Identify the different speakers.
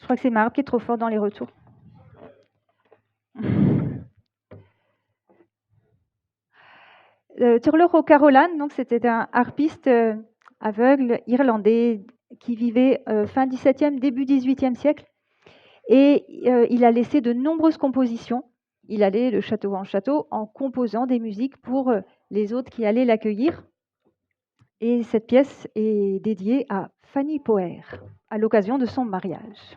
Speaker 1: Je crois que c'est ma harpe qui est trop forte dans les retours. Turlough O'Carolan, donc c'était un harpiste aveugle irlandais qui vivait fin XVIIe, début XVIIIe siècle, et il a laissé de nombreuses compositions. Il allait de château en château en composant des musiques pour les hôtes qui allaient l'accueillir. Et cette pièce est dédiée à Fanny Poher, à l'occasion de son mariage.